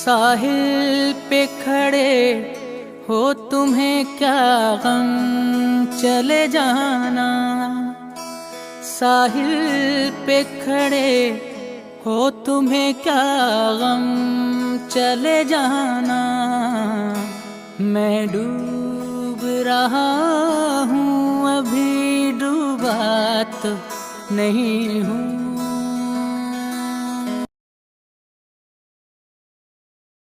साहिल पे खड़े हो तुम्हें क्या गम, चले जाना। साहिल पे खड़े हो तुम्हें क्या गम, चले जाना। मैं डूब रहा हूँ अभी डूबा तो नहीं हूँ,